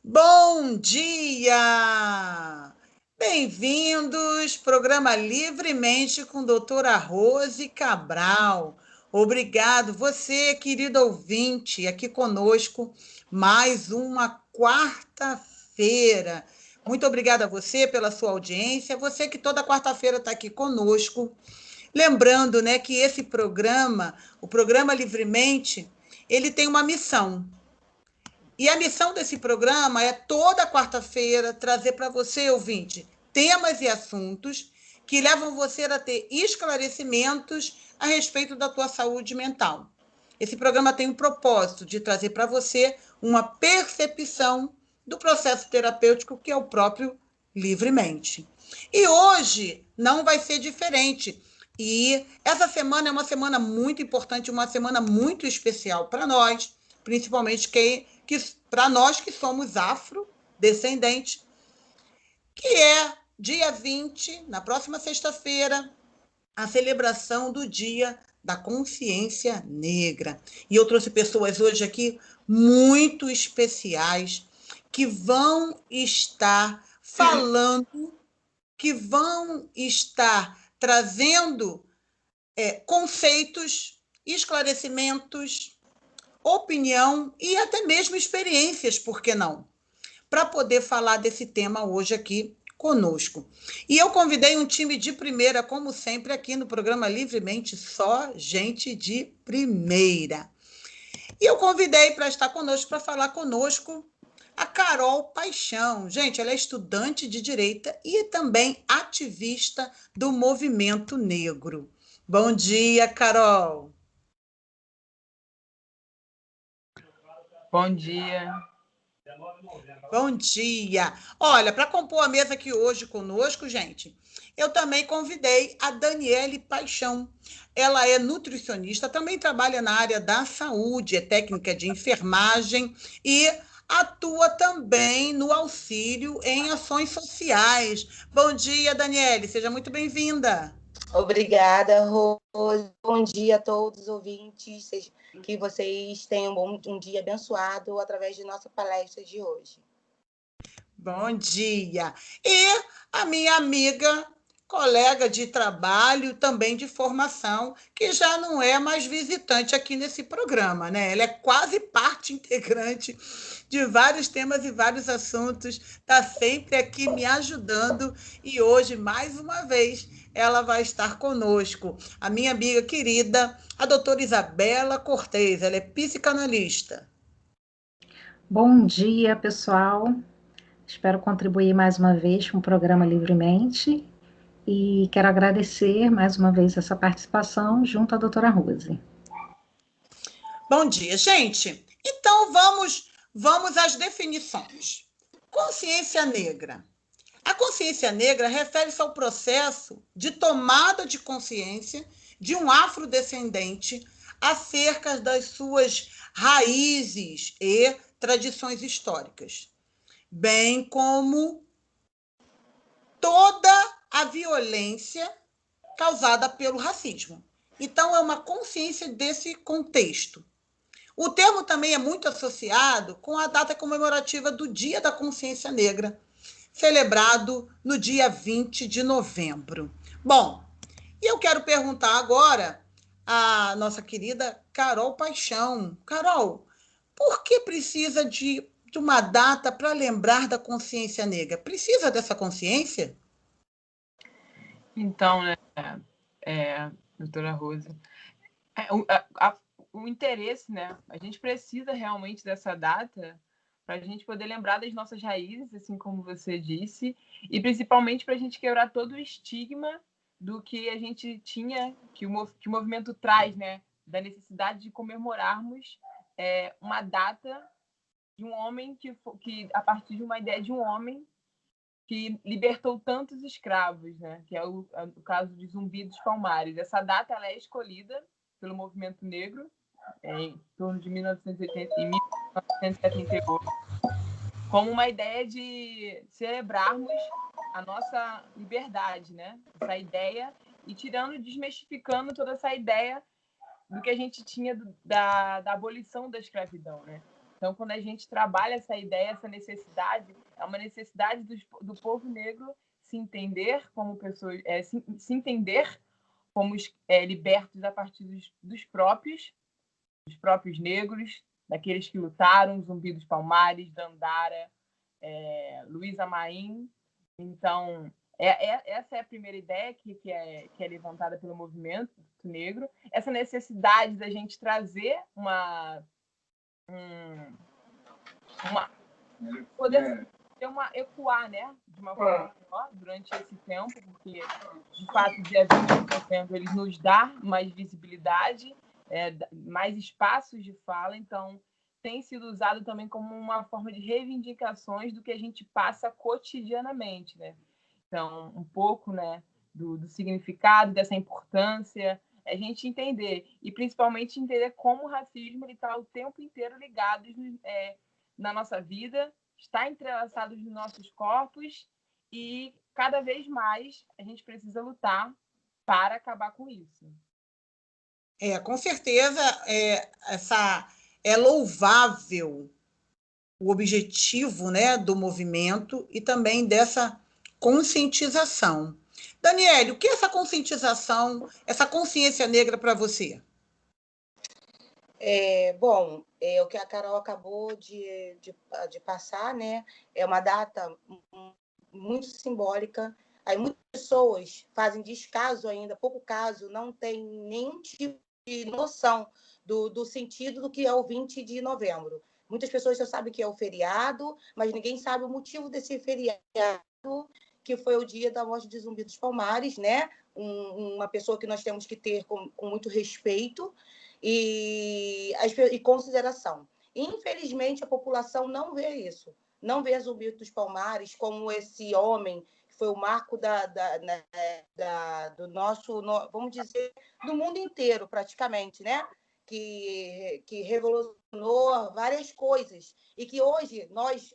Bom dia! Bem-vindos, programa Livremente com doutora Rose Cabral. Obrigado, você, querido ouvinte, aqui conosco, mais uma quarta-feira. Muito obrigada a você pela sua audiência, você que toda quarta-feira está aqui conosco. Lembrando, né, que esse programa, o programa Livremente, ele tem uma missão. E a missão desse programa é toda quarta-feira trazer para você, ouvinte, temas e assuntos que levam você a ter esclarecimentos a respeito da tua saúde mental. Esse programa tem o propósito de trazer para você uma percepção do processo terapêutico que é o próprio Livremente. E hoje não vai ser diferente. E essa semana é uma semana muito importante, uma semana muito especial para nós, principalmente que para nós que somos afrodescendentes, que é dia 20, na próxima sexta-feira, a celebração do Dia da Consciência Negra. E eu trouxe pessoas hoje aqui muito especiais que vão estar falando, que vão estar trazendo conceitos, esclarecimentos, opinião e até mesmo experiências, por que não? Para poder falar desse tema hoje aqui conosco. E eu convidei um time de primeira, como sempre, aqui no programa Livremente, só gente de primeira. E eu convidei para estar conosco, para falar conosco, a Carol Paixão. Gente, ela é estudante de direita e também ativista do movimento negro. Bom dia, Carol. Bom dia. Bom dia. Olha, para compor a mesa aqui hoje conosco, gente, eu também convidei a Daniele Paixão. Ela é nutricionista, também trabalha na área da saúde, é técnica de enfermagem e atua também no auxílio em ações sociais. Bom dia, Daniele, seja muito bem-vinda. Obrigada, Rose. Bom dia a todos os ouvintes. Que vocês tenham um dia abençoado através de nossa palestra de hoje. Bom dia. E a minha amiga, colega de trabalho, também de formação, que já não é mais visitante aqui nesse programa, né? Ela é quase parte integrante de vários temas e vários assuntos, está sempre aqui me ajudando e hoje, mais uma vez, ela vai estar conosco. A minha amiga querida, a doutora Isabela Cortez, ela é psicanalista. Bom dia, pessoal. Espero contribuir mais uma vez com o programa Livremente e quero agradecer mais uma vez essa participação junto à doutora Rose. Bom dia, gente. Então vamos às definições. Consciência negra. A consciência negra refere-se ao processo de tomada de consciência de um afrodescendente acerca das suas raízes e tradições históricas, bem como toda a violência causada pelo racismo. Então, é uma consciência desse contexto. O termo também é muito associado com a data comemorativa do Dia da Consciência Negra, celebrado no dia 20 de novembro. Bom, e eu quero perguntar agora à nossa querida Carol Paixão. Carol, por que precisa de uma data para lembrar da consciência negra? Precisa dessa consciência? Então, né, doutora Rosa, o interesse, né? A gente precisa realmente dessa data para a gente poder lembrar das nossas raízes, assim como você disse, e principalmente para a gente quebrar todo o estigma do que a gente tinha, que o movimento traz, né? Da necessidade de comemorarmos uma data de um homem que, a partir de uma ideia de um homem que libertou tantos escravos, né? Que é o caso de Zumbi dos Palmares. Essa data ela é escolhida pelo movimento negro em torno de 1980 e 1978 como uma ideia de celebrarmos a nossa liberdade, né? Essa ideia e desmistificando toda essa ideia do que a gente tinha da abolição da escravidão, né? Então, quando a gente trabalha essa ideia, essa necessidade, é uma necessidade do povo negro se entender como pessoas, se entender como libertos a partir dos próprios negros, daqueles que lutaram, Zumbi dos Palmares, Dandara, Luísa Maim. Então, essa é a primeira ideia que é levantada pelo movimento negro, essa necessidade da gente trazer poder ter ecoar, né, de uma forma maior durante esse tempo, porque, de fato, o dia 20 de setembro ele nos dá mais visibilidade, mais espaços de fala, então tem sido usado também como uma forma de reivindicações do que a gente passa cotidianamente, né? Então, um pouco, né, do significado, dessa importância, a gente entender, e principalmente entender como o racismo está o tempo inteiro ligado na nossa vida, está entrelaçado nos nossos corpos, e cada vez mais a gente precisa lutar para acabar com isso. Com certeza, é louvável o objetivo, né, do movimento e também dessa conscientização. Daniele, o que é essa conscientização, essa consciência negra para você? Bom, o que a Carol acabou de passar, né, é uma data muito simbólica. Aí muitas pessoas fazem descaso ainda, pouco caso, não tem nenhum tipo de noção do sentido do que é o 20 de novembro. Muitas pessoas só sabem que é o feriado, mas ninguém sabe o motivo desse feriado, que foi o dia da morte de Zumbi dos Palmares, né? Uma pessoa que nós temos que ter com muito respeito e consideração. Infelizmente, a população não vê isso. Não vê Zumbi dos Palmares como esse homem que foi o marco do nosso, vamos dizer, do mundo inteiro, praticamente, né? Que revolucionou várias coisas e que hoje nós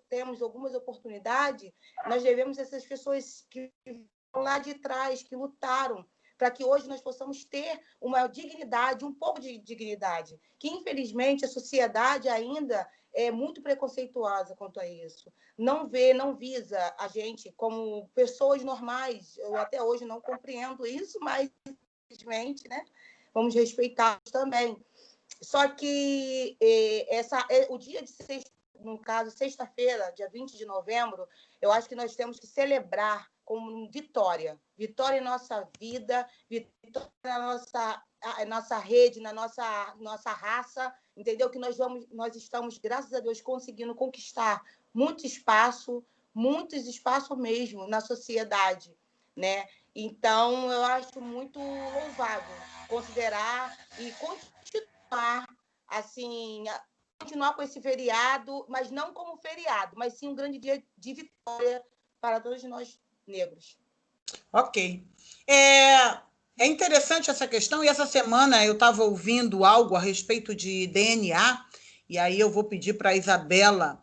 temos algumas oportunidades, nós devemos essas pessoas que estão lá de trás, que lutaram, para que hoje nós possamos ter uma dignidade, um pouco de dignidade, que infelizmente a sociedade ainda é muito preconceituosa quanto a isso. Não visa a gente como pessoas normais. Eu até hoje não compreendo isso, mas infelizmente, né? Vamos respeitá-los também. Só que o dia de sexta, no caso, sexta-feira, dia 20 de novembro, eu acho que nós temos que celebrar como vitória. Vitória em nossa vida, vitória na nossa rede, na nossa raça, entendeu? Que nós estamos, graças a Deus, conseguindo conquistar muitos espaços mesmo na sociedade, né? Então, eu acho muito louvável considerar e continuar, assim, continuar com esse feriado, mas não como feriado, mas sim um grande dia de vitória para todos nós negros. Ok. É interessante essa questão, e essa semana eu estava ouvindo algo a respeito de DNA, e aí eu vou pedir para a Isabela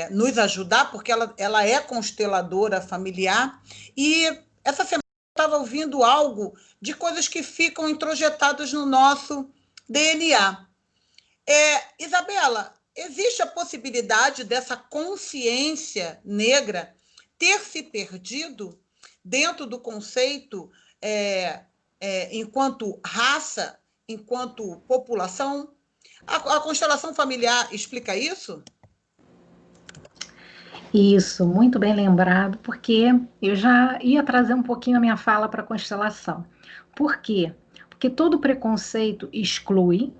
nos ajudar, porque ela é consteladora familiar, e essa semana eu estava ouvindo algo de coisas que ficam introjetadas no nosso DNA. Isabela, existe a possibilidade dessa consciência negra ter se perdido dentro do conceito enquanto raça, enquanto população? A constelação familiar explica isso? Isso, muito bem lembrado, porque eu já ia trazer um pouquinho a minha fala para a constelação. Por quê? Porque todo preconceito exclui,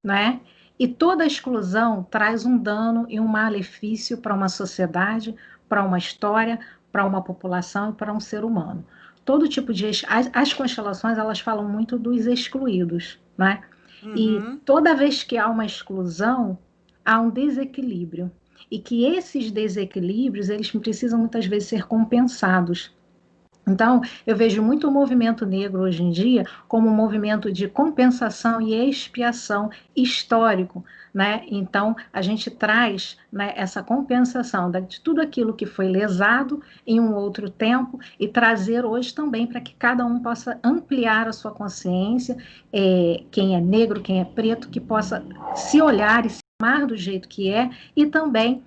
né? E toda exclusão traz um dano e um malefício para uma sociedade, para uma história, para uma população e para um ser humano. Todo tipo de... As constelações, elas falam muito dos excluídos, né? Uhum. E toda vez que há uma exclusão, há um desequilíbrio. E que esses desequilíbrios, eles precisam muitas vezes ser compensados. Então, eu vejo muito o movimento negro hoje em dia como um movimento de compensação e expiação histórico, né? Então, a gente traz, né, essa compensação de tudo aquilo que foi lesado em um outro tempo e trazer hoje também para que cada um possa ampliar a sua consciência, quem é negro, quem é preto, que possa se olhar e se amar do jeito que é e também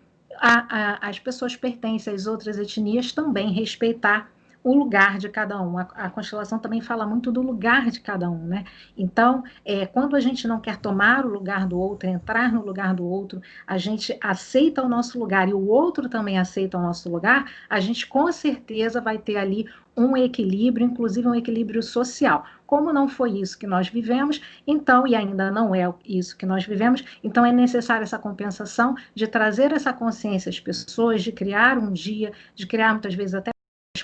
as pessoas pertencem às outras etnias também respeitar o lugar de cada um. A constelação também fala muito do lugar de cada um, né? Então, quando a gente não quer tomar o lugar do outro, entrar no lugar do outro, a gente aceita o nosso lugar e o outro também aceita o nosso lugar, a gente com certeza vai ter ali um equilíbrio, inclusive um equilíbrio social. Como não foi isso que nós vivemos, então, e ainda não é isso que nós vivemos, então é necessária essa compensação de trazer essa consciência às pessoas, de criar um dia, de criar muitas vezes até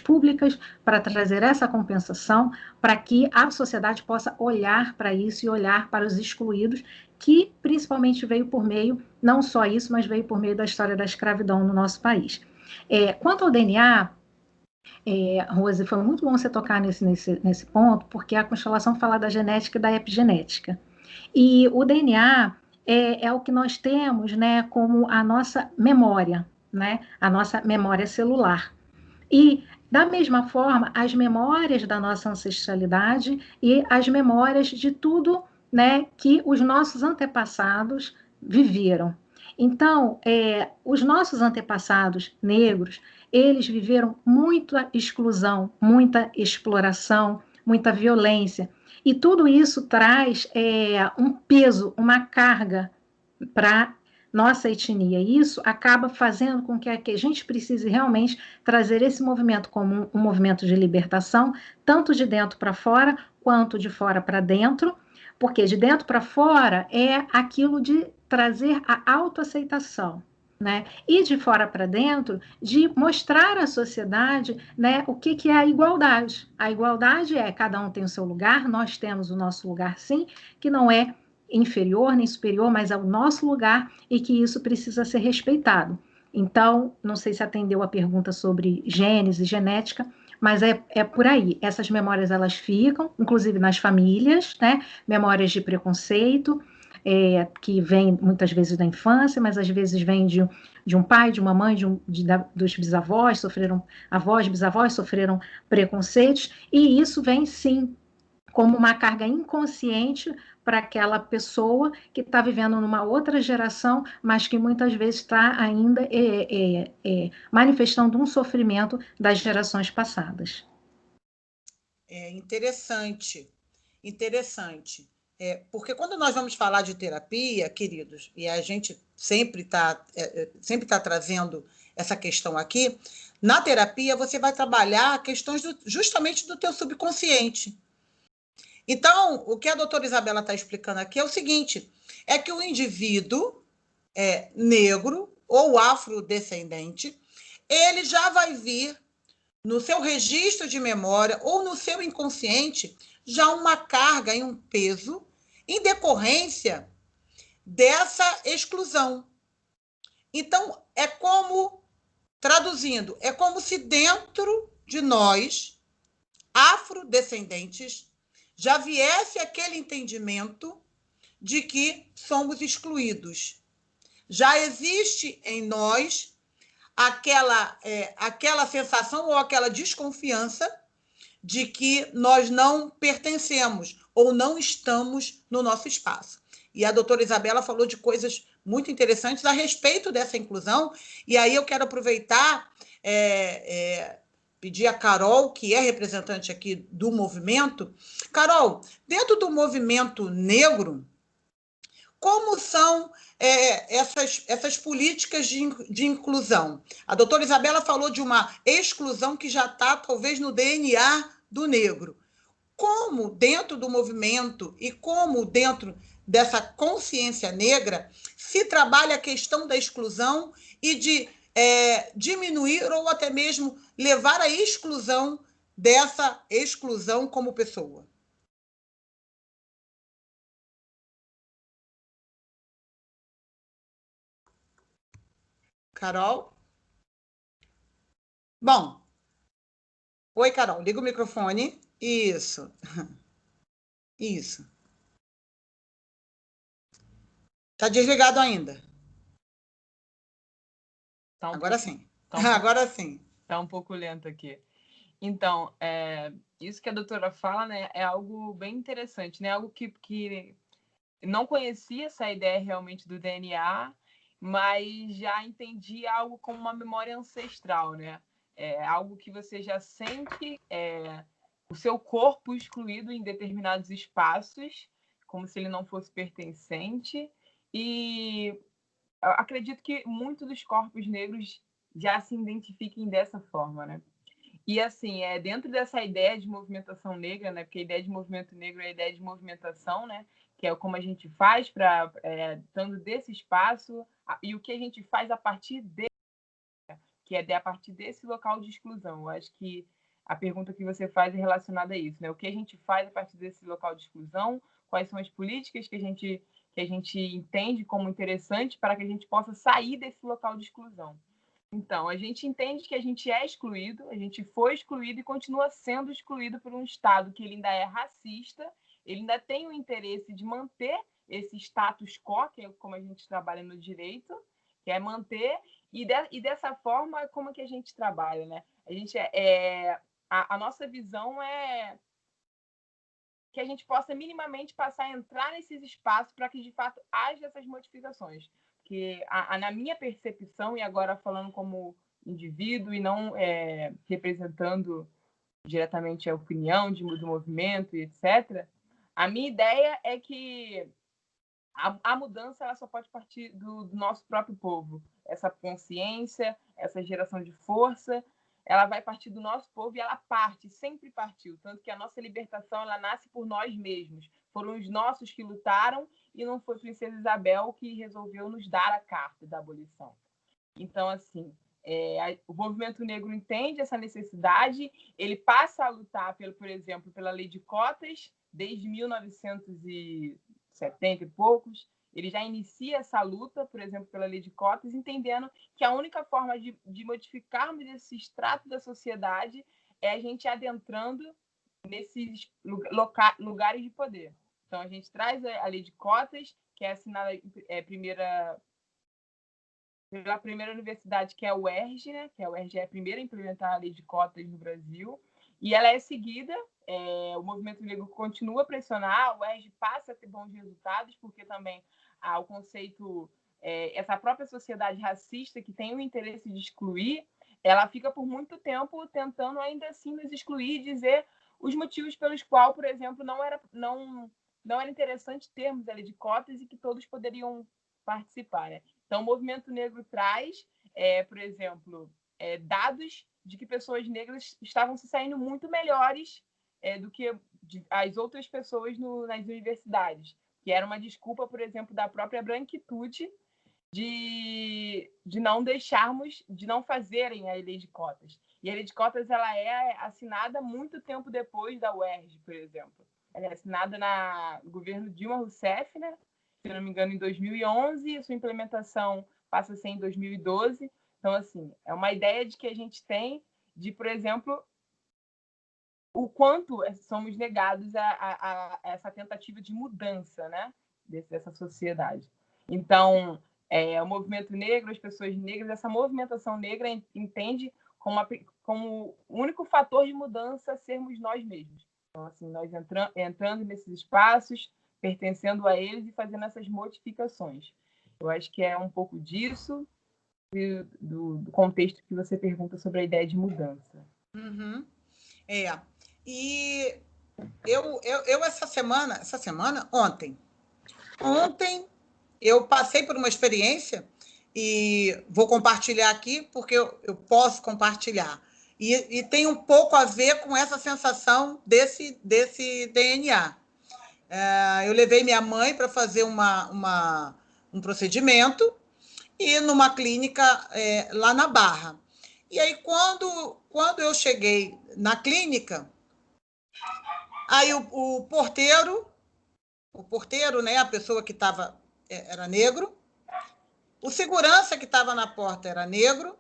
públicas para trazer essa compensação, para que a sociedade possa olhar para isso e olhar para os excluídos, que principalmente veio por meio, não só isso, mas veio por meio da história da escravidão no nosso país. Quanto ao DNA, Rose, foi muito bom você tocar nesse ponto, porque a constelação fala da genética e da epigenética. E o DNA é o que nós temos, né, como a nossa memória, né, a nossa memória celular. E, da mesma forma, as memórias da nossa ancestralidade e as memórias de tudo, né, que os nossos antepassados viveram. Então, os nossos antepassados negros, eles viveram muita exclusão, muita exploração, muita violência. E tudo isso traz um peso, uma carga para nossa etnia. E isso acaba fazendo com que a gente precise realmente trazer esse movimento como um movimento de libertação, tanto de dentro para fora, quanto de fora para dentro, porque de dentro para fora é aquilo de trazer a autoaceitação. Né? E de fora para dentro, de mostrar à sociedade, né, o que é a igualdade. A igualdade é cada um tem o seu lugar, nós temos o nosso lugar sim, que não é inferior nem superior, mas é o nosso lugar e que isso precisa ser respeitado. Então, não sei se atendeu a pergunta sobre genes e genética, mas é por aí. Essas memórias, elas ficam, inclusive nas famílias, né? Memórias de preconceito, que vem muitas vezes da infância, mas às vezes vem de um pai, de uma mãe, dos bisavós, avós, bisavós sofreram preconceitos, e isso vem sim como uma carga inconsciente para aquela pessoa que está vivendo numa outra geração, mas que muitas vezes está ainda manifestando um sofrimento das gerações passadas. Interessante, interessante. Porque quando nós vamos falar de terapia, queridos, e a gente sempre tá trazendo essa questão aqui, na terapia você vai trabalhar questões justamente do teu subconsciente. Então, o que a doutora Isabela está explicando aqui é o seguinte, é que o indivíduo negro ou afrodescendente, ele já vai vir no seu registro de memória ou no seu inconsciente já uma carga e um peso em decorrência dessa exclusão. Então, traduzindo, é como se dentro de nós, afrodescendentes, já viesse aquele entendimento de que somos excluídos. Já existe em nós aquela sensação ou aquela desconfiança de que nós não pertencemos ou não estamos no nosso espaço. E a doutora Isabela falou de coisas muito interessantes a respeito dessa inclusão, e aí eu quero aproveitar, pedir a Carol, que é representante aqui do movimento. Carol, dentro do movimento negro, como são essas políticas de inclusão? A doutora Isabela falou de uma exclusão que já está, talvez, no DNA do negro. Como, dentro do movimento e como dentro dessa consciência negra, se trabalha a questão da exclusão e de diminuir ou até mesmo levar à exclusão dessa exclusão como pessoa? Carol? Bom, Oi, Carol, liga o microfone. Isso. Isso. Está desligado ainda. Agora sim. Agora sim. Está um pouco lento aqui. Então, isso que a doutora fala, né, é algo bem interessante, né? Algo que não conhecia essa ideia realmente do DNA, mas já entendi algo como uma memória ancestral, né? É algo que você já sente o seu corpo excluído em determinados espaços, como se ele não fosse pertencente. E eu acredito que muitos dos corpos negros já se identifiquem dessa forma, né? E assim, dentro dessa ideia de movimentação negra, né? Porque a ideia de movimento negro é a ideia de movimentação, né? Que é como a gente faz para dando desse espaço e o que a gente faz a partir que é a partir desse local de exclusão. Eu acho que a pergunta que você faz é relacionada a isso, né? O que a gente faz a partir desse local de exclusão? Quais são as políticas que a gente entende como interessante para que a gente possa sair desse local de exclusão? Então, a gente entende que a gente é excluído, a gente foi excluído e continua sendo excluído por um Estado que ele ainda é racista, ele ainda tem o interesse de manter esse status quo, que é como a gente trabalha no direito, que é manter, e dessa forma, como que a gente trabalha, né? A gente a nossa visão é que a gente possa minimamente passar a entrar nesses espaços para que, de fato, haja essas modificações. Porque, na minha percepção, e agora falando como indivíduo e não representando diretamente a opinião do movimento, etc., a minha ideia é que a mudança ela só pode partir do nosso próprio povo. Essa consciência, essa geração de força, ela vai partir do nosso povo e ela parte, sempre partiu. Tanto que a nossa libertação ela nasce por nós mesmos. Foram os nossos que lutaram e não foi Princesa Isabel que resolveu nos dar a carta da abolição. Então, assim, o movimento negro entende essa necessidade, ele passa a lutar, por exemplo, pela lei de cotas, desde 1970 e poucos, ele já inicia essa luta, por exemplo, pela lei de cotas, entendendo que a única forma de modificarmos esse extrato da sociedade é a gente adentrando nesses lugares de poder. Então, a gente traz a lei de cotas, que é assinada pela primeira universidade, que é a UERJ, né? Que a UERJ é a primeira a implementar a lei de cotas no Brasil, e ela é seguida, o movimento negro continua a pressionar, a UERJ passa a ter bons resultados, porque também o conceito, essa própria sociedade racista que tem o interesse de excluir, ela fica por muito tempo tentando ainda assim nos excluir e dizer os motivos pelos quais, por exemplo, não era interessante termos a lei de cotas e que todos poderiam participar, né? Então, o movimento negro traz, por exemplo, dados de que pessoas negras estavam se saindo muito melhores do que as outras pessoas nas universidades, que era uma desculpa, por exemplo, da própria branquitude de não deixarmos, de não fazerem a lei de cotas. E a lei de cotas ela é assinada muito tempo depois da UERJ, por exemplo. Ela é assinada no governo Dilma Rousseff, né? Se não me engano, em 2011, e sua implementação passa a ser em 2012. Então, assim, é uma ideia de que a gente tem de, por exemplo, o quanto somos negados a essa tentativa de mudança, né, dessa sociedade. Então, o movimento negro, as pessoas negras, essa movimentação negra entende como o único fator de mudança sermos nós mesmos. Então, assim, nós entrando nesses espaços, pertencendo a eles e fazendo essas modificações. Eu acho que é um pouco disso, do contexto que você pergunta sobre a ideia de mudança. Uhum. E eu essa semana, ontem eu passei por uma experiência e vou compartilhar aqui, porque eu posso compartilhar. E tem um pouco a ver com essa sensação desse DNA. Eu levei minha mãe para fazer um procedimento e numa clínica lá na Barra. E aí, quando eu cheguei na clínica, aí o porteiro, né, a pessoa que estava, era negro, o segurança que estava na porta era negro,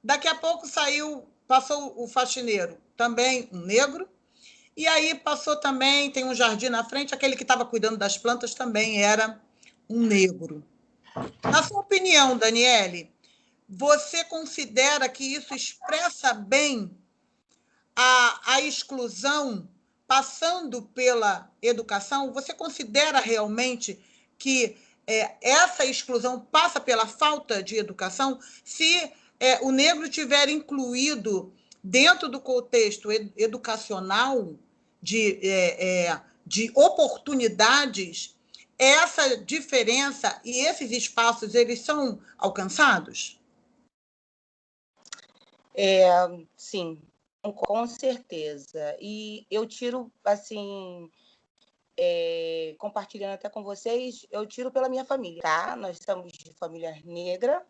daqui a pouco saiu passou o faxineiro, também um negro. E aí passou também, tem um jardim na frente, aquele que estava cuidando das plantas também era um negro. Na sua opinião, Daniele, você considera que isso expressa bem a exclusão passando pela educação? Você considera realmente que essa exclusão passa pela falta de educação? Se o negro tiver incluído dentro do contexto educacional de oportunidades, essa diferença e esses espaços, eles são alcançados? Sim, com certeza. E eu tiro, assim, compartilhando até com vocês, eu tiro pela minha família, tá? Nós somos de família negra,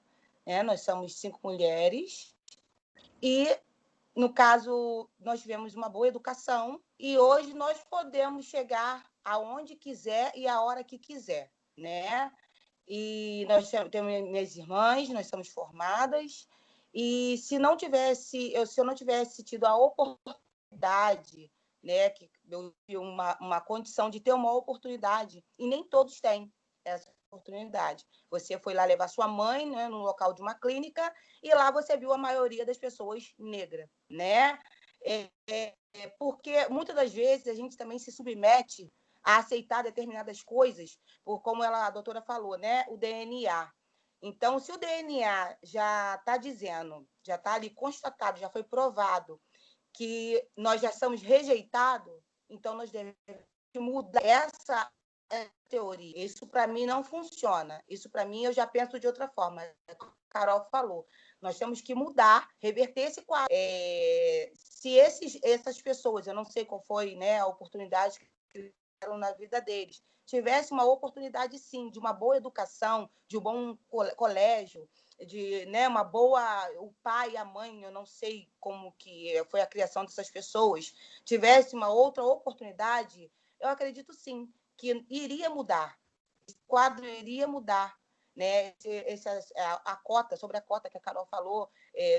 né? Nós somos 5 mulheres e, no caso, nós tivemos uma boa educação e hoje nós podemos chegar aonde quiser e a hora que quiser, né? E nós temos minhas irmãs, nós somos formadas, e se eu não tivesse tido a oportunidade, né, que eu tive uma condição de ter uma oportunidade, e nem todos têm essa oportunidade. Você foi lá levar sua mãe, né, no local de uma clínica, e lá você viu a maioria das pessoas negras, né? Porque muitas das vezes a gente também se submete a aceitar determinadas coisas, por como a doutora falou, né? O DNA. Então, se o DNA já está dizendo, já está ali constatado, já foi provado que nós já somos rejeitados, então nós devemos mudar essa teoria. Isso, para mim, não funciona. Isso, para mim, eu já penso de outra forma. A Carol falou. Nós temos que mudar, reverter esse quadro. Se essas pessoas, eu não sei qual foi, né, a oportunidade que tiveram na vida deles, tivesse uma oportunidade, sim, de uma boa educação, de um bom colégio, de, né, uma boa... O pai e a mãe, eu não sei como que foi a criação dessas pessoas, tivesse uma outra oportunidade, eu acredito, sim, que iria mudar. Esse quadro iria mudar. Né? Sobre a cota que a Carol falou,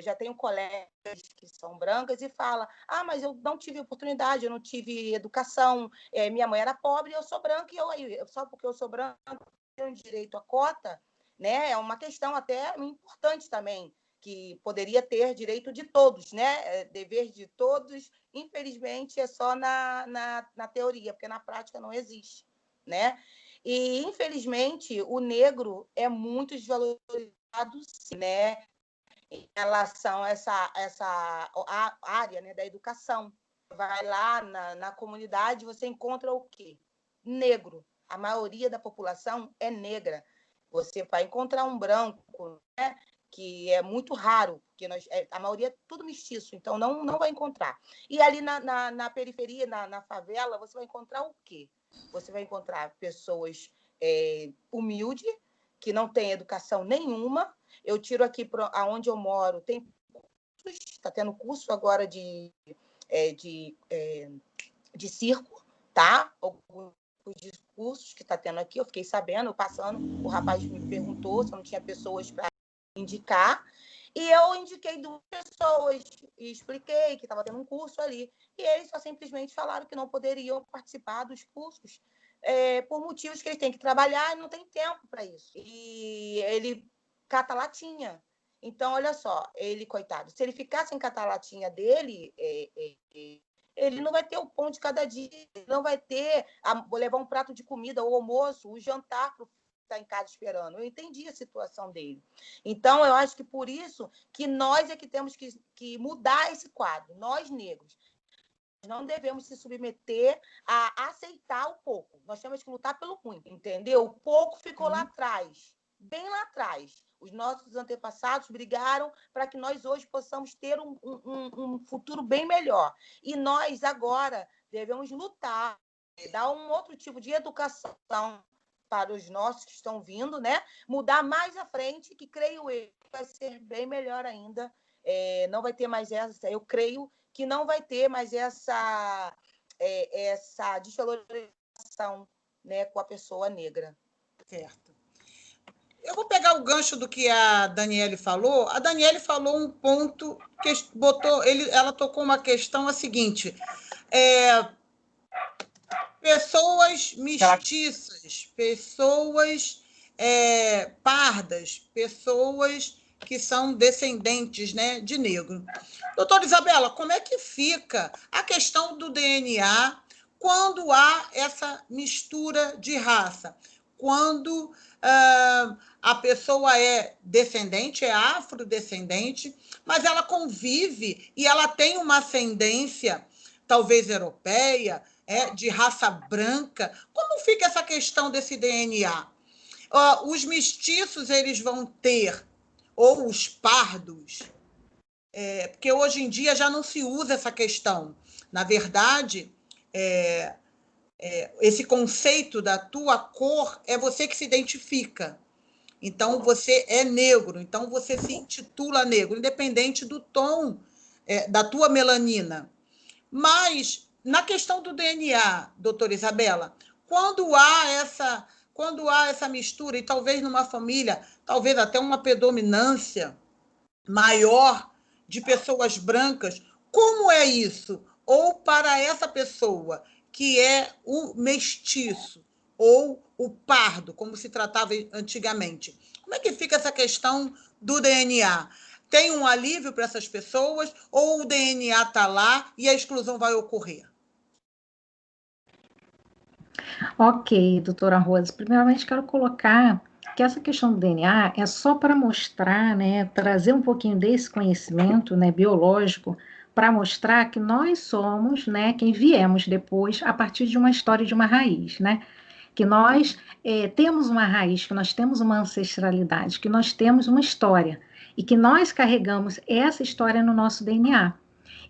já tenho colegas que são brancas e falam, mas eu não tive oportunidade, eu não tive educação, minha mãe era pobre, eu sou branca, e só porque eu sou branca, eu tenho direito à cota, né? É uma questão até importante também, que poderia ter direito de todos, né? Dever de todos, infelizmente, é só na teoria, porque na prática não existe, né? E, infelizmente, o negro é muito desvalorizado, sim, né? Em relação a essa área, né, da educação. Vai lá na comunidade, você encontra o quê? Negro. A maioria da população é negra. Você vai encontrar um branco, né, que é muito raro, porque a maioria é tudo mestiço, então não vai encontrar. E ali na periferia, na favela, você vai encontrar o quê? Você vai encontrar pessoas humildes, que não têm educação nenhuma. Eu tiro aqui aonde eu moro, tem cursos, está tendo curso agora de circo, tá? Alguns cursos que está tendo aqui, eu fiquei sabendo, passando, o rapaz me perguntou se eu não tinha pessoas para indicar, e eu indiquei 2 pessoas e expliquei que estava tendo um curso ali, e eles só simplesmente falaram que não poderiam participar dos cursos por motivos que eles têm que trabalhar e não tem tempo para isso. E ele cata latinha. Então, olha só, ele, coitado, se ele ficar sem catar a latinha dele, ele não vai ter o pão de cada dia, ele não vai ter, levar um prato de comida, o almoço, o jantar para o está em casa esperando. Eu entendi a situação dele. Então, eu acho que por isso que nós é que temos que mudar esse quadro, nós negros. Não devemos se submeter a aceitar o pouco. Nós temos que lutar pelo muito, entendeu? O pouco ficou lá atrás, bem lá atrás. Os nossos antepassados brigaram para que nós hoje possamos ter um futuro bem melhor. E nós, agora, devemos lutar, dar um outro tipo de educação para os nossos que estão vindo, né? Mudar mais à frente, que creio eu que vai ser bem melhor ainda. Não vai ter mais essa, eu creio que não vai ter mais essa desvalorização, né, com a pessoa negra. Certo. eu vou pegar o gancho do que a Daniele falou. A Daniele falou um ponto que ela tocou uma questão a seguinte: pessoas mestiças, pessoas pardas, pessoas que são descendentes, né, de negro. Doutora Isabela, como é que fica a questão do DNA quando há essa mistura de raça? Quando a pessoa é descendente, é afrodescendente, mas ela convive e ela tem uma ascendência, talvez europeia, de raça branca. Como fica essa questão desse DNA? Os mestiços, eles vão ter, ou os pardos, porque hoje em dia já não se usa essa questão. Na verdade, esse conceito da tua cor é você que se identifica. Então, você é negro, então você se intitula negro, independente do tom da tua melanina. Mas, na questão do DNA, doutora Isabela, quando há essa mistura, e talvez numa família, talvez até uma predominância maior de pessoas brancas, como é isso? Ou para essa pessoa que é o mestiço ou o pardo, como se tratava antigamente, como é que fica essa questão do DNA? Tem um alívio para essas pessoas ou o DNA está lá e a exclusão vai ocorrer? Ok, doutora Rosa. Primeiramente, quero colocar que essa questão do DNA é só para mostrar, né, trazer um pouquinho desse conhecimento, né, biológico, para mostrar que nós somos, né, quem viemos depois a partir de uma história, de uma raiz, né? Que nós temos uma raiz, que nós temos uma ancestralidade, que nós temos uma história e que nós carregamos essa história no nosso DNA.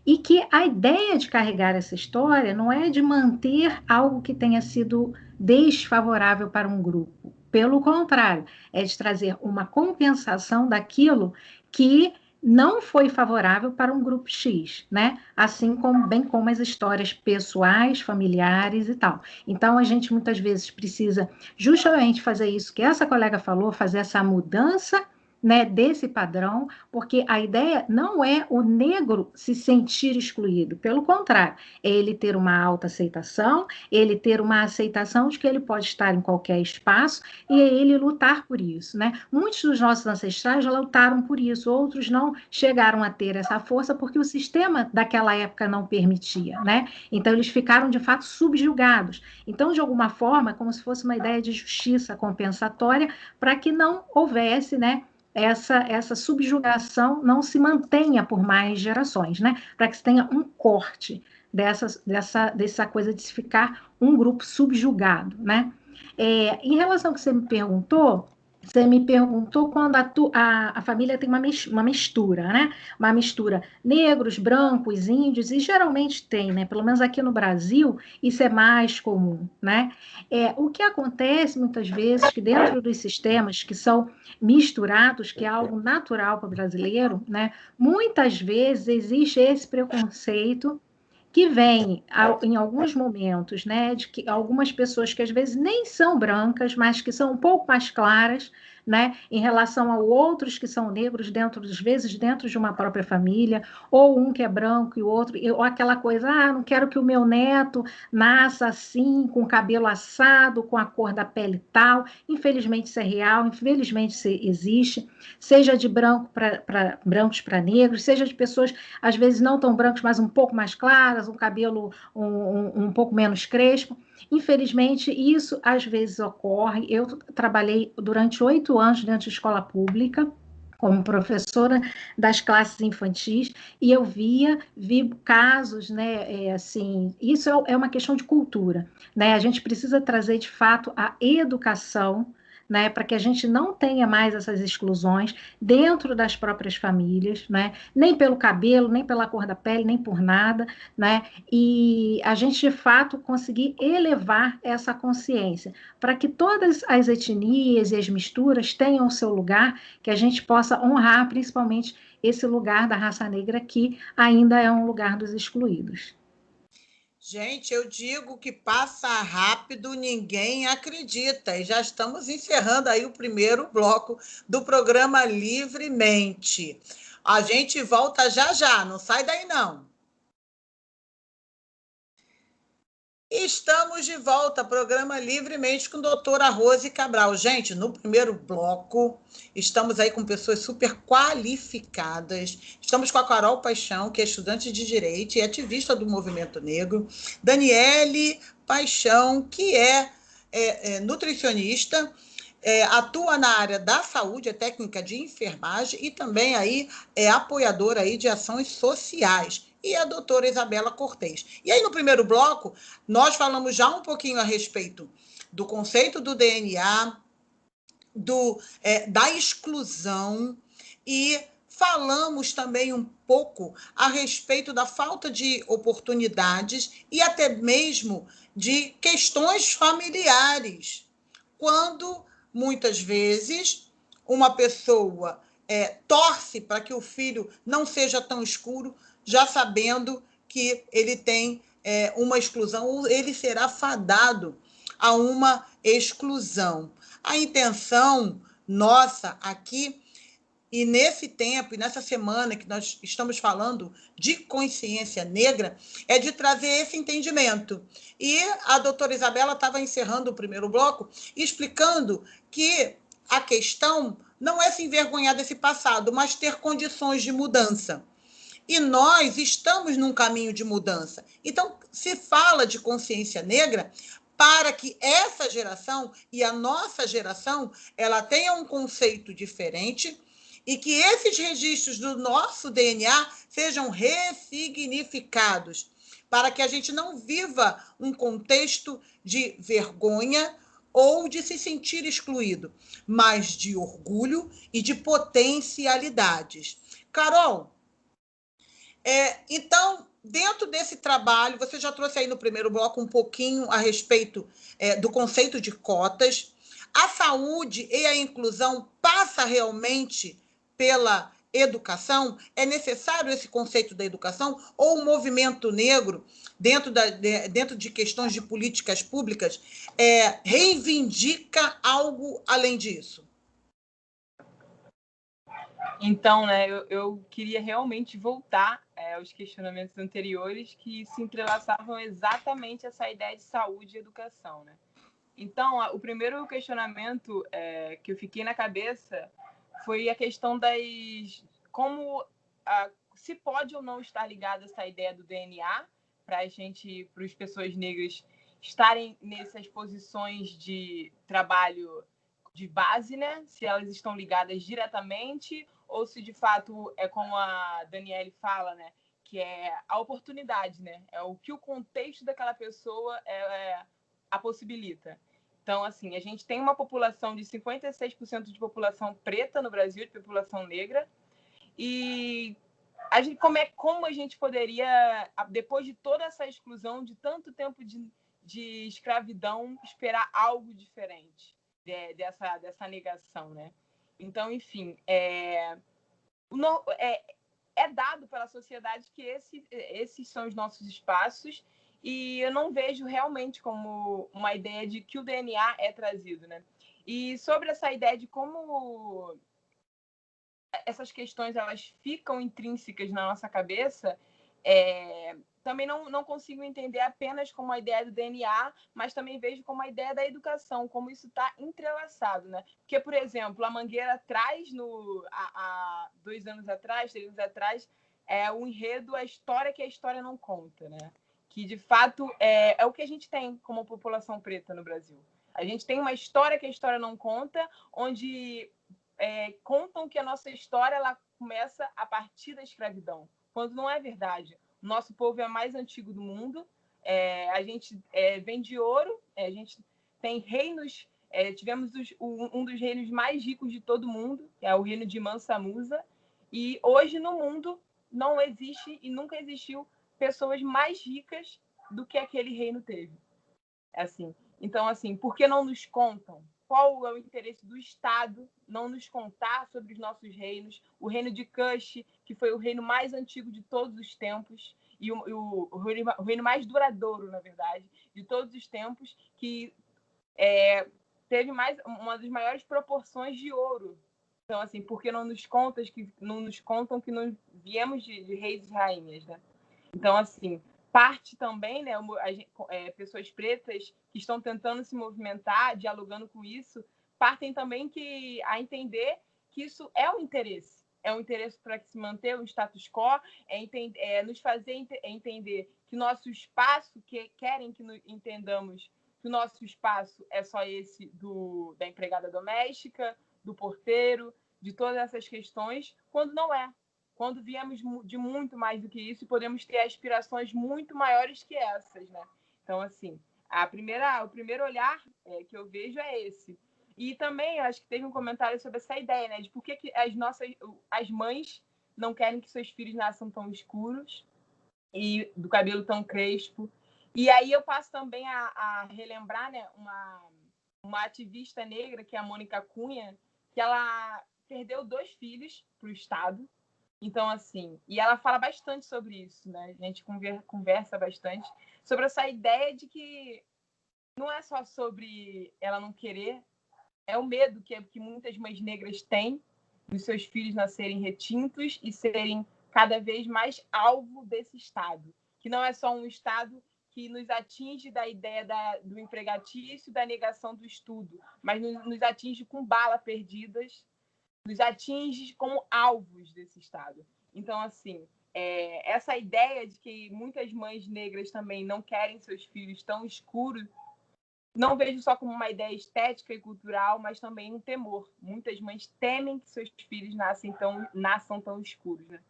E que a ideia de carregar essa história não é de manter algo que tenha sido desfavorável para um grupo. Pelo contrário, é de trazer uma compensação daquilo que não foi favorável para um grupo X, né? Assim como, bem como as histórias pessoais, familiares e tal. Então, a gente muitas vezes precisa justamente fazer isso que essa colega falou, fazer essa mudança, né, desse padrão, porque a ideia não é o negro se sentir excluído, pelo contrário, é ele ter uma alta aceitação, ele ter uma aceitação de que ele pode estar em qualquer espaço e é ele lutar por isso, né? Muitos dos nossos ancestrais já lutaram por isso, outros não chegaram a ter essa força porque o sistema daquela época não permitia, né? Então eles ficaram de fato subjugados. Então, de alguma forma, como se fosse uma ideia de justiça compensatória para que não houvesse, né, essa subjugação não se mantenha por mais gerações, né? Para que se tenha um corte dessa coisa de se ficar um grupo subjugado, né? Em relação ao que você me perguntou quando a família tem uma mistura, né? Uma mistura negros, brancos, índios, e geralmente tem, né? Pelo menos aqui no Brasil, isso é mais comum, né? O que acontece muitas vezes que dentro dos sistemas que são misturados, que é algo natural para o brasileiro, né? Muitas vezes existe esse preconceito que vem em alguns momentos, né, de que algumas pessoas que às vezes nem são brancas, mas que são um pouco mais claras, né, em relação a outros que são negros às vezes dentro de uma própria família, ou um que é branco e o outro, ou aquela coisa, não quero que o meu neto nasça assim, com o cabelo assado, com a cor da pele tal. Infelizmente isso é real, infelizmente isso existe, seja de brancos para negros, seja de pessoas às vezes não tão brancos, mas um pouco mais claras, um cabelo um pouco menos crespo. Infelizmente, isso às vezes ocorre. Eu trabalhei durante 8 anos dentro de escola pública, como professora das classes infantis, e eu vi casos, né, assim, isso é uma questão de cultura, né? A gente precisa trazer, de fato, a educação, né, para que a gente não tenha mais essas exclusões dentro das próprias famílias, né, nem pelo cabelo, nem pela cor da pele, nem por nada, né, e a gente, de fato, conseguir elevar essa consciência, para que todas as etnias e as misturas tenham o seu lugar, que a gente possa honrar, principalmente, esse lugar da raça negra que ainda é um lugar dos excluídos. Gente, eu digo que passa rápido, ninguém acredita. E já estamos encerrando aí o primeiro bloco do programa Livremente. A gente volta já já, não sai daí não. Estamos de volta, programa Livremente com a doutora Rose Cabral. Gente, no primeiro bloco, estamos aí com pessoas super qualificadas. Estamos com a Carol Paixão, que é estudante de Direito e ativista do movimento negro. Daniele Paixão, que é nutricionista, atua na área da saúde, é técnica de enfermagem e também aí é apoiadora aí de ações sociais. E a doutora Isabela Cortez. E aí, no primeiro bloco, nós falamos já um pouquinho a respeito do conceito do DNA, da exclusão, e falamos também um pouco a respeito da falta de oportunidades e até mesmo de questões familiares, quando, muitas vezes, uma pessoa torce para que o filho não seja tão escuro, já sabendo que ele tem uma exclusão, ou ele será fadado a uma exclusão. A intenção nossa aqui, e nesse tempo, e nessa semana que nós estamos falando de consciência negra, é de trazer esse entendimento. E a doutora Isabela estava encerrando o primeiro bloco, explicando que a questão não é se envergonhar desse passado, mas ter condições de mudança. E nós estamos num caminho de mudança. Então, se fala de consciência negra para que essa geração e a nossa geração ela tenha um conceito diferente e que esses registros do nosso DNA sejam ressignificados, para que a gente não viva um contexto de vergonha ou de se sentir excluído, mas de orgulho e de potencialidades. Carol, então, dentro desse trabalho, você já trouxe aí no primeiro bloco um pouquinho a respeito do conceito de cotas. A saúde e a inclusão passa realmente pela educação? É necessário esse conceito da educação? Ou o movimento negro, dentro de questões de políticas públicas, reivindica algo além disso? Então, né, eu queria realmente voltar aos questionamentos anteriores que se entrelaçavam exatamente essa ideia de saúde e educação, né? Então, o primeiro questionamento que eu fiquei na cabeça foi a questão como se pode ou não estar ligada essa ideia do DNA para as pessoas negras estarem nessas posições de trabalho de base, né? Se elas estão ligadas diretamente ou se de fato é como a Daniele fala, né? Que é a oportunidade, né? É o que o contexto daquela pessoa a possibilita. Então, assim, a gente tem uma população de 56% de população preta no Brasil, de população negra, e como a gente poderia, depois de toda essa exclusão, de tanto tempo de escravidão, esperar algo diferente dessa negação, né? Então, enfim, é dado pela sociedade que esses são os nossos espaços, e eu não vejo realmente como uma ideia de que o DNA é trazido, né? E sobre essa ideia de como essas questões elas ficam intrínsecas na nossa cabeça, também não consigo entender apenas como a ideia do DNA, mas também vejo como a ideia da educação, como isso está entrelaçado, né? Porque, por exemplo, a Mangueira traz, há 2 anos atrás, 3 anos atrás, o enredo, a história que a história não conta, né? Que, de fato, é o que a gente tem como população preta no Brasil. A gente tem uma história que a história não conta, onde contam que a nossa história ela começa a partir da escravidão, quando não é verdade. O nosso povo é o mais antigo do mundo, a gente vem de ouro, a gente tem reinos, tivemos um dos reinos mais ricos de todo mundo, que é o reino de Mansa Musa, e hoje no mundo não existe e nunca existiu pessoas mais ricas do que aquele reino teve. Assim. Então, assim, por que não nos contam? Qual é o interesse do Estado não nos contar sobre os nossos reinos? O reino de Kush, que foi o reino mais antigo de todos os tempos, e o reino mais duradouro, na verdade, de todos os tempos, que teve uma das maiores proporções de ouro. Então, assim, porque não nos contam que nós viemos de reis e rainhas, né? Então, assim, parte também, né, pessoas pretas que estão tentando se movimentar, dialogando com isso, partem também a entender que isso é um interesse para que se manter o status quo, nos fazer entender que nosso espaço, que querem que entendamos que o nosso espaço é só esse da empregada doméstica, do porteiro, de todas essas questões, quando não é. Quando viemos de muito mais do que isso e podemos ter aspirações muito maiores que essas, né? Então, assim, o primeiro olhar que eu vejo é esse. E também, acho que teve um comentário sobre essa ideia, né? De por que as mães não querem que seus filhos nasçam tão escuros e do cabelo tão crespo. E aí eu passo também a relembrar, né, uma ativista negra, que é a Mônica Cunha, que ela perdeu 2 filhos para o Estado. Então, assim, e ela fala bastante sobre isso, né? A gente conversa bastante sobre essa ideia de que não é só sobre ela não querer, é o medo que muitas mães negras têm dos seus filhos nascerem retintos e serem cada vez mais alvo desse Estado, que não é só um Estado que nos atinge da ideia do empregatício, da negação do estudo, mas nos atinge com balas perdidas, nos atinge como alvos desse Estado. Então, assim, essa ideia de que muitas mães negras também não querem seus filhos tão escuros, não vejo só como uma ideia estética e cultural, mas também um temor. Muitas mães temem que seus filhos nasçam tão escuros, né?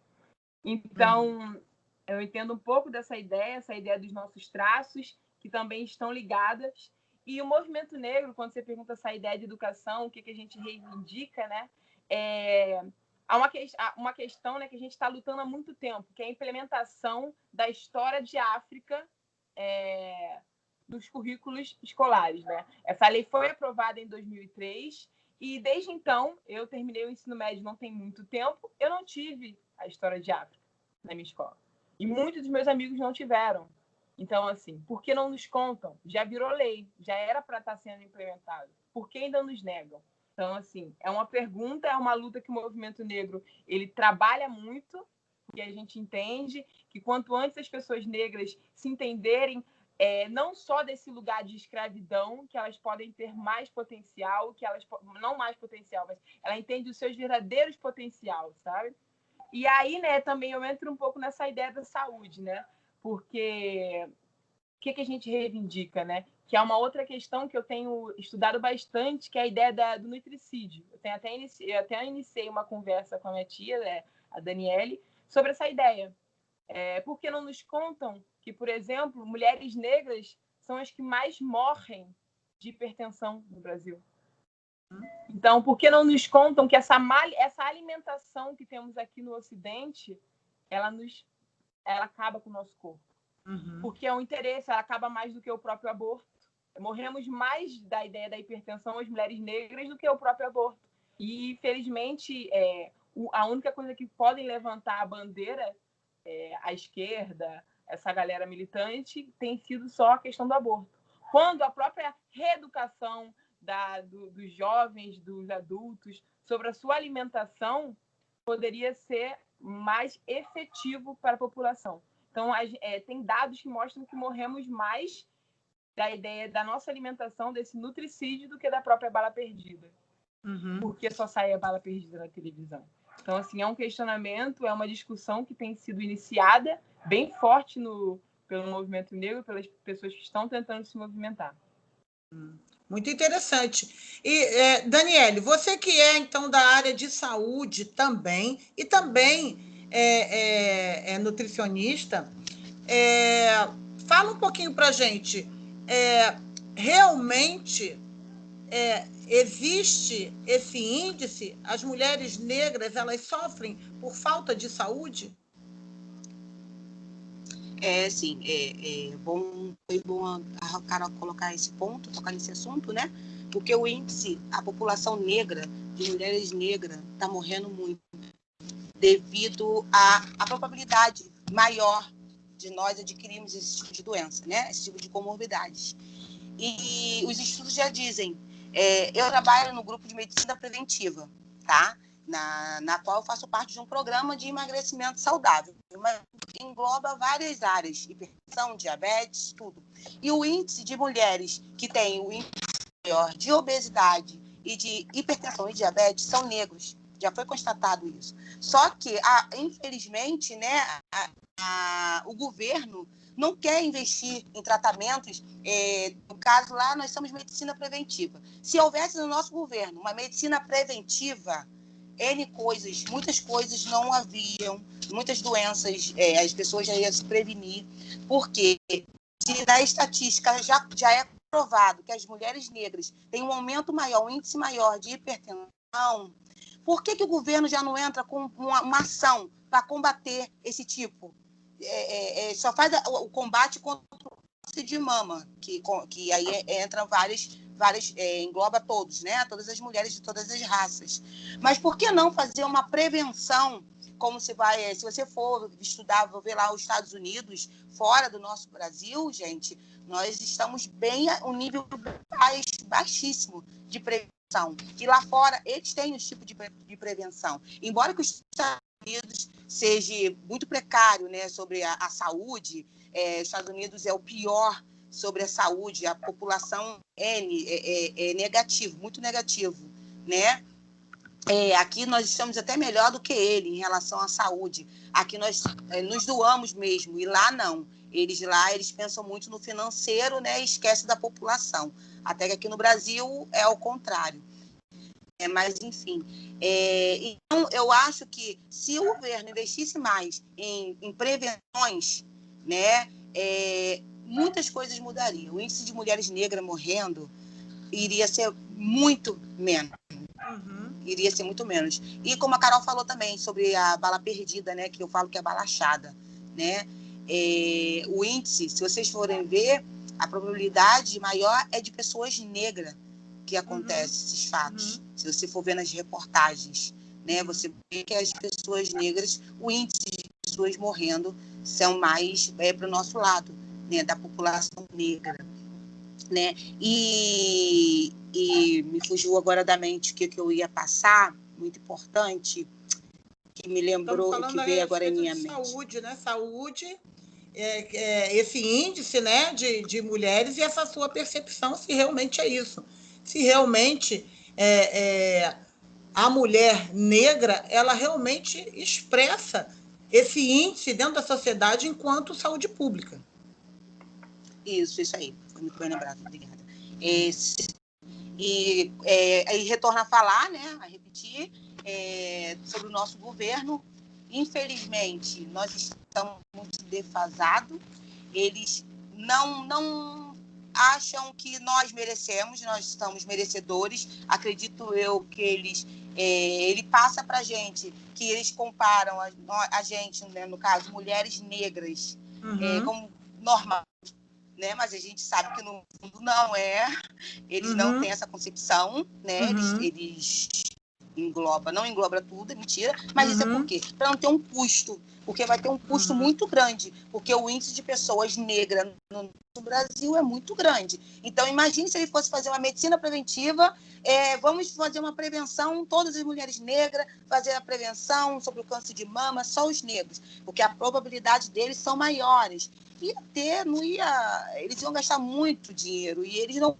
Então, eu entendo um pouco essa ideia dos nossos traços, que também estão ligadas. E o movimento negro, quando você pergunta essa ideia de educação, o que a gente reivindica, né? Há uma questão, né, que a gente está lutando há muito tempo, que é a implementação da história de África dos currículos escolares, né? Essa lei foi aprovada em 2003 e, desde então, eu terminei o ensino médio não tem muito tempo, eu não tive a história de África na minha escola. E muitos dos meus amigos não tiveram. Então, assim, por que não nos contam? Já virou lei, já era para estar sendo implementado. Por que ainda nos negam? Então, assim, é uma pergunta, é uma luta que o movimento negro ele trabalha muito, e a gente entende que quanto antes as pessoas negras se entenderem não só desse lugar de escravidão, que elas podem ter mais potencial, que elas não mais potencial, mas ela entende os seus verdadeiros potenciais, sabe? E aí, né, também eu entro um pouco nessa ideia da saúde, né? Porque o que a gente reivindica, né? Que é uma outra questão que eu tenho estudado bastante, que é a ideia do nutricídio. Eu até iniciei uma conversa com a minha tia, né, a Daniele, sobre essa ideia. Por que não nos contam que, por exemplo, mulheres negras são as que mais morrem de hipertensão no Brasil? Então, por que não nos contam que essa alimentação que temos aqui no Ocidente, ela acaba com o nosso corpo? Porque é um interesse, ela acaba mais do que o próprio aborto. Morremos mais da ideia da hipertensão as mulheres negras do que o próprio aborto. E, infelizmente, a única coisa que podem levantar a bandeira à esquerda, essa galera militante, tem sido só a questão do aborto. Quando a própria reeducação dos jovens, dos adultos, sobre a sua alimentação, poderia ser mais efetivo para a população. Então, tem dados que mostram que morremos mais da ideia da nossa alimentação, desse nutricídio, do que da própria bala perdida. Porque só sai a bala perdida na televisão. Então, assim, é um questionamento, é uma discussão que tem sido iniciada bem forte pelo movimento negro, pelas pessoas que estão tentando se movimentar. Muito interessante. E, Daniele, você que é, então, da área de saúde também, e também é nutricionista, fala um pouquinho para a gente. Realmente existe esse índice? As mulheres negras, elas sofrem por falta de saúde? Sim, foi bom a Carol colocar esse ponto, tocar nesse assunto, né? Porque o índice, a população negra, de mulheres negras, está morrendo muito devido à probabilidade maior de nós adquirirmos esse tipo de doença, né? Esse tipo de comorbidades. E os estudos já dizem, eu trabalho no grupo de medicina preventiva, tá? Na qual eu faço parte de um programa de emagrecimento saudável, mas engloba várias áreas, hipertensão, diabetes, tudo. E o índice de mulheres que têm o índice maior de obesidade e de hipertensão e diabetes são negros. Já foi constatado isso. Só que, infelizmente, né, o governo não quer investir em tratamentos. No caso lá, nós somos medicina preventiva. Se houvesse no nosso governo uma medicina preventiva, muitas coisas não haviam, muitas doenças, as pessoas já iam se prevenir, porque se na estatística já é provado que as mulheres negras têm um aumento maior, um índice maior de hipertensão, por que o governo já não entra com uma ação para combater esse tipo? Só faz o combate contra o câncer de mama, que aí entram várias engloba todos, né? Todas as mulheres de todas as raças. Mas por que não fazer uma prevenção, como se você for estudar, vou ver lá os Estados Unidos, fora do nosso Brasil, gente, nós estamos bem um nível baixíssimo de prevenção. E lá fora, eles têm os tipos de prevenção. Embora que os Estados Unidos seja muito precário, né, sobre a saúde, os Estados Unidos é o pior sobre a saúde, a população é negativo, muito negativo, né? Aqui nós estamos até melhor do que ele em relação à saúde. Aqui nós nos doamos mesmo, e lá não. Eles pensam muito no financeiro, né, e esquecem da população. Até que aqui no Brasil é o contrário. Mas, enfim. Então, eu acho que se o governo investisse mais em prevenções, né, muitas coisas mudariam. O índice de mulheres negras morrendo iria ser muito menos. Iria ser muito menos. E como a Carol falou também sobre a bala perdida, né, que eu falo que é a bala achada, né? O índice, se vocês forem ver, a probabilidade maior é de pessoas negras que acontecem esses fatos. Se você for ver nas reportagens, né, você vê que as pessoas negras, o índice de pessoas morrendo são mais para o nosso lado, né, da população negra, né? E me fugiu agora da mente o que eu ia passar, muito importante, que me lembrou, que veio agora em minha mente. Saúde, né? Saúde, esse índice, né, de mulheres e essa sua percepção, se realmente é isso. Se realmente a mulher negra, ela realmente expressa esse índice dentro da sociedade enquanto saúde pública. Isso aí. Foi muito bem lembrado, obrigada. E retorno a falar, né, a repetir, sobre o nosso governo. Infelizmente, nós estamos muito defasados. Eles não acham que nós merecemos, nós estamos merecedores. Acredito eu que ele passa para a gente, que eles comparam a gente, né, no caso, mulheres negras, como normal. Né? Mas a gente sabe que no fundo não é, eles não têm essa concepção, né? Eles não engloba tudo, é mentira, mas isso é por quê? Para não ter um custo, porque vai ter um custo muito grande, porque o índice de pessoas negras no Brasil é muito grande. Então, imagine se ele fosse fazer uma medicina preventiva, vamos fazer uma prevenção, todas as mulheres negras, fazer a prevenção sobre o câncer de mama, só os negros, porque a probabilidade deles são maiores. Eles iam gastar muito dinheiro e eles não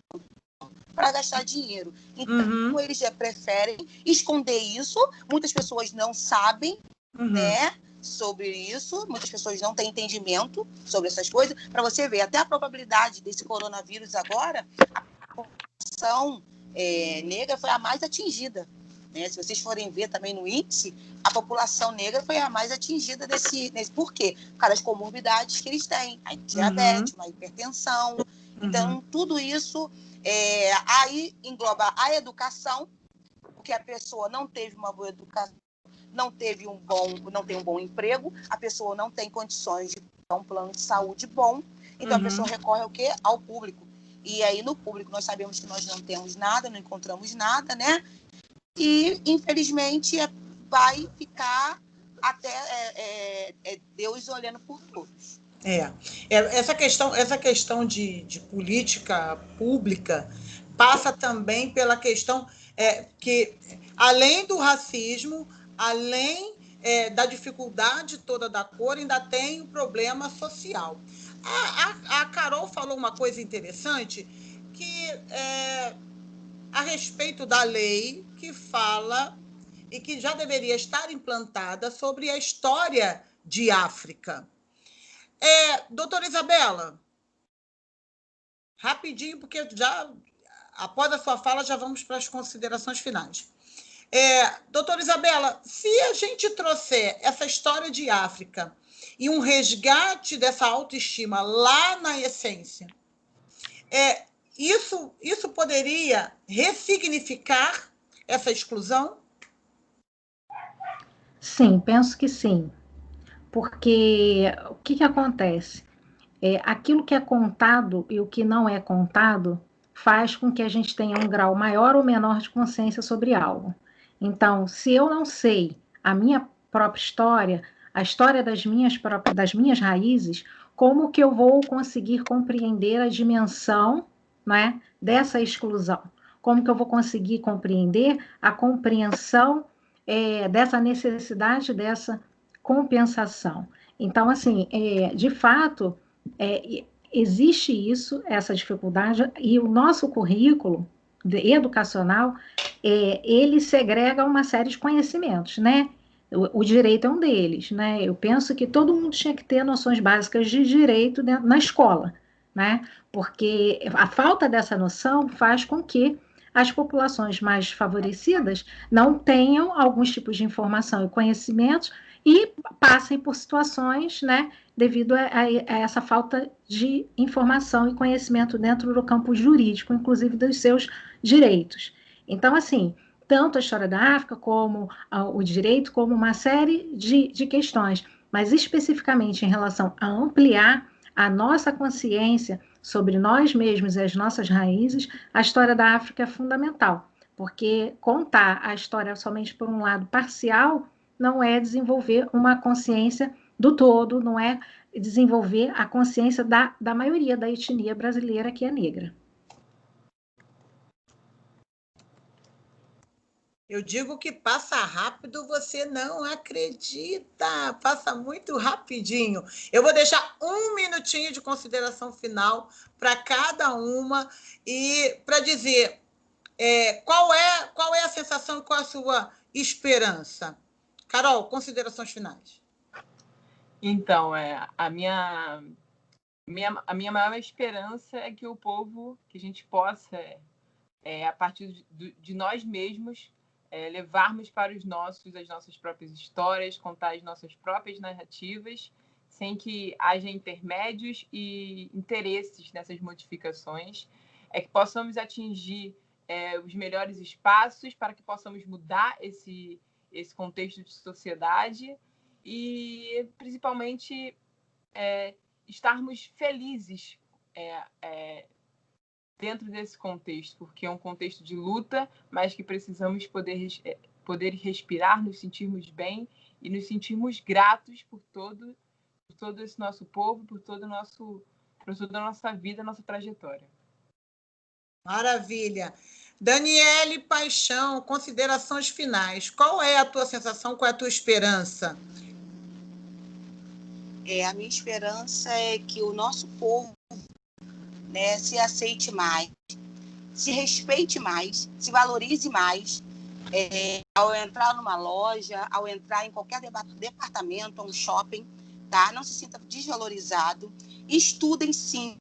para gastar dinheiro. Então, eles já preferem esconder isso. Muitas pessoas não sabem, né, sobre isso. Muitas pessoas não têm entendimento sobre essas coisas. Para você ver, até a probabilidade desse coronavírus agora, a população negra foi a mais atingida. Né? Se vocês forem ver também no índice, a população negra foi a mais atingida nesse. Por quê? Por causa das comorbidades que eles têm. A diabetes, uma hipertensão. Então, tudo isso aí engloba a educação, porque a pessoa não teve uma boa educação, não tem um bom emprego, a pessoa não tem condições de ter um plano de saúde bom, então a pessoa recorre ao quê? Ao público. E aí, no público, nós sabemos que nós não temos nada, não encontramos nada, né? E, infelizmente, vai ficar até Deus olhando por todos. Essa questão de política pública passa também pela questão que, além do racismo, além da dificuldade toda da cor, ainda tem o problema social. A Carol falou uma coisa interessante, que a respeito da lei que fala e que já deveria estar implantada sobre a história de África. Doutora Isabela, rapidinho, porque já, após a sua fala, já vamos para as considerações finais. Doutora Isabela, se a gente trouxer essa história de África e um resgate dessa autoestima lá na essência, isso poderia ressignificar essa exclusão? Sim, penso que sim. Porque o que acontece? Aquilo que é contado e o que não é contado faz com que a gente tenha um grau maior ou menor de consciência sobre algo. Então, se eu não sei a minha própria história, a história das minhas raízes, como que eu vou conseguir compreender a dimensão, né, dessa exclusão? Como que eu vou conseguir compreender a compreensão dessa necessidade, dessa compensação? Então, assim, de fato, existe isso, essa dificuldade, e o nosso currículo educacional, ele segrega uma série de conhecimentos, né? O direito é um deles, né? Eu penso que todo mundo tinha que ter noções básicas de direito na escola, né? Porque a falta dessa noção faz com que as populações mais favorecidas não tenham alguns tipos de informação e conhecimentos e passem por situações, né, devido a essa falta de informação e conhecimento dentro do campo jurídico, inclusive dos seus direitos. Então, assim, tanto a história da África, como o direito, como uma série de questões, mas especificamente em relação a ampliar a nossa consciência sobre nós mesmos e as nossas raízes, a história da África é fundamental, porque contar a história somente por um lado parcial não é desenvolver uma consciência do todo, não é desenvolver a consciência da maioria da etnia brasileira que é negra. Eu digo que passa rápido, você não acredita. Passa muito rapidinho. Eu vou deixar 1 minutinho de consideração final para cada uma e para dizer qual é a sensação e qual é a sua esperança. Carol, considerações finais. Então, a minha maior esperança é que o povo, que a gente possa, a partir de nós mesmos, levarmos para as nossas próprias histórias, contar as nossas próprias narrativas, sem que haja intermédios e interesses nessas modificações, que possamos atingir os melhores espaços para que possamos mudar esse contexto de sociedade e, principalmente, estarmos felizes dentro desse contexto, porque é um contexto de luta, mas que precisamos poder respirar, nos sentirmos bem e nos sentirmos gratos por todo esse nosso povo, por toda a nossa vida, nossa trajetória. Maravilha. Daniele Paixão, considerações finais. Qual é a tua sensação, qual é a tua esperança? A minha esperança é que o nosso povo, né, se aceite mais, se respeite mais, se valorize mais. Ao entrar numa loja, ao entrar em qualquer departamento, um shopping, tá? Não se sinta desvalorizado. Estudem, sim.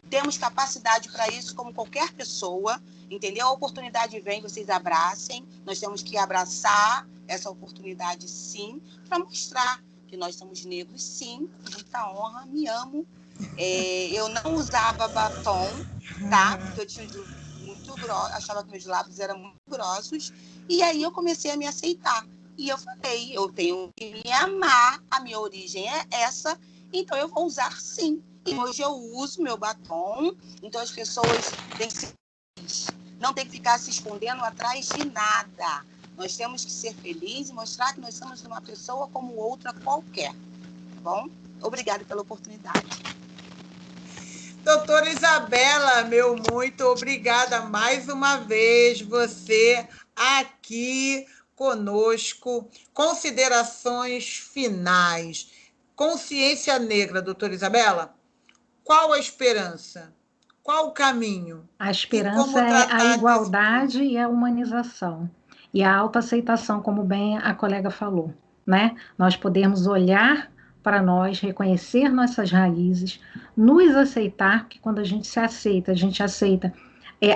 Temos capacidade para isso, como qualquer pessoa, entendeu? A oportunidade vem, vocês abracem. Nós temos que abraçar essa oportunidade, sim, para mostrar que nós somos negros, sim, com muita honra, me amo. Eu não usava batom, tá? Porque eu tinha muito grosso, achava que meus lábios eram muito grossos. E aí eu comecei a me aceitar. E eu falei, eu tenho que me amar, a minha origem é essa, então eu vou usar, sim. E hoje eu uso meu batom, então as pessoas têm que ser felizes, não tem que ficar se escondendo atrás de nada. Nós temos que ser felizes e mostrar que nós somos uma pessoa como outra qualquer, tá bom? Obrigada pela oportunidade. Doutora Isabela, meu muito obrigada mais uma vez, você aqui conosco. Considerações finais. Consciência negra, doutora Isabela, qual a esperança? Qual o caminho? A E como esperança é a tratar desse... igualdade e a humanização. E a autoaceitação, como bem a colega falou, né? Nós podemos olhar para nós, reconhecer nossas raízes, nos aceitar, porque quando a gente aceita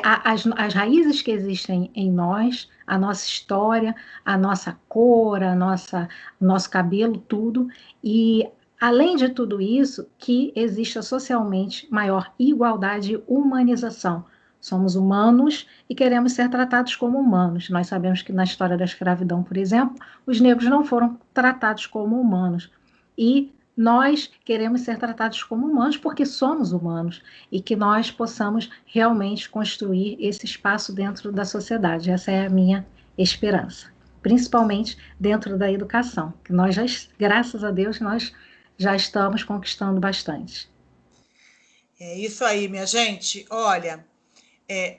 as raízes que existem em nós, a nossa história, a nossa cor, o nosso cabelo, tudo, e além de tudo isso, que exista socialmente maior igualdade e humanização. Somos humanos e queremos ser tratados como humanos. Nós sabemos que na história da escravidão, por exemplo, os negros não foram tratados como humanos. E nós queremos ser tratados como humanos porque somos humanos e que nós possamos realmente construir esse espaço dentro da sociedade. Essa é a minha esperança, principalmente dentro da educação, que nós já, graças a Deus, nós já estamos conquistando bastante. É isso aí, minha gente. Olha,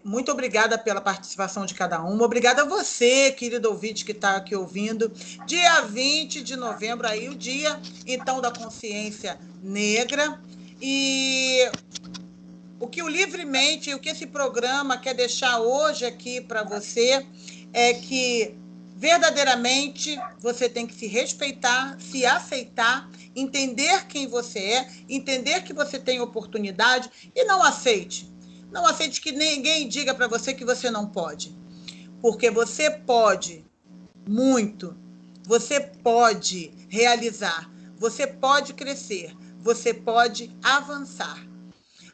muito obrigada pela participação de cada uma. Obrigada a você, querido ouvinte, que está aqui ouvindo. Dia 20 de novembro, aí o dia, então, da consciência negra. E o que o Livremente, o que esse programa quer deixar hoje aqui para você é que, verdadeiramente, você tem que se respeitar, se aceitar, entender quem você é, entender que você tem oportunidade e não aceite. Não aceite que ninguém diga para você que você não pode. Porque você pode muito. Você pode realizar. Você pode crescer. Você pode avançar.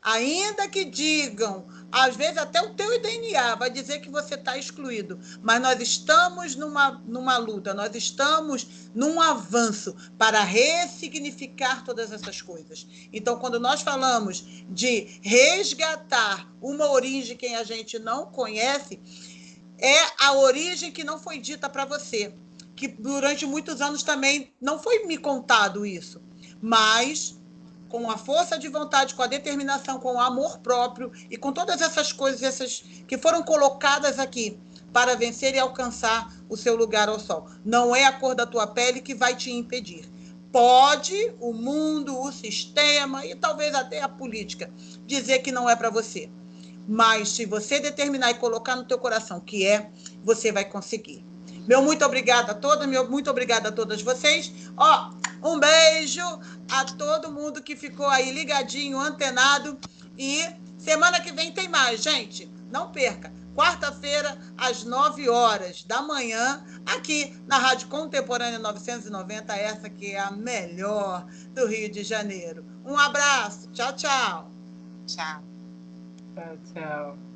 Ainda que digam, às vezes até o teu DNA vai dizer que você está excluído, mas nós estamos numa luta, nós estamos num avanço para ressignificar todas essas coisas. Então, quando nós falamos de resgatar uma origem que a gente não conhece, é a origem que não foi dita para você, que durante muitos anos também não foi me contado isso, mas com a força de vontade, com a determinação, com o amor próprio e com todas essas coisas essas que foram colocadas aqui para vencer e alcançar o seu lugar ao sol. Não é a cor da tua pele que vai te impedir. Pode o mundo, o sistema e talvez até a política dizer que não é para você. Mas se você determinar e colocar no teu coração que é, você vai conseguir. Meu muito obrigada a todas, muito obrigada a todas vocês. Um beijo a todo mundo que ficou aí ligadinho, antenado. E semana que vem tem mais, gente. Não perca. Quarta-feira, às 9h da manhã, aqui na Rádio Contemporânea 990, essa que é a melhor do Rio de Janeiro. Um abraço. Tchau, tchau. Tchau. Tchau, tchau.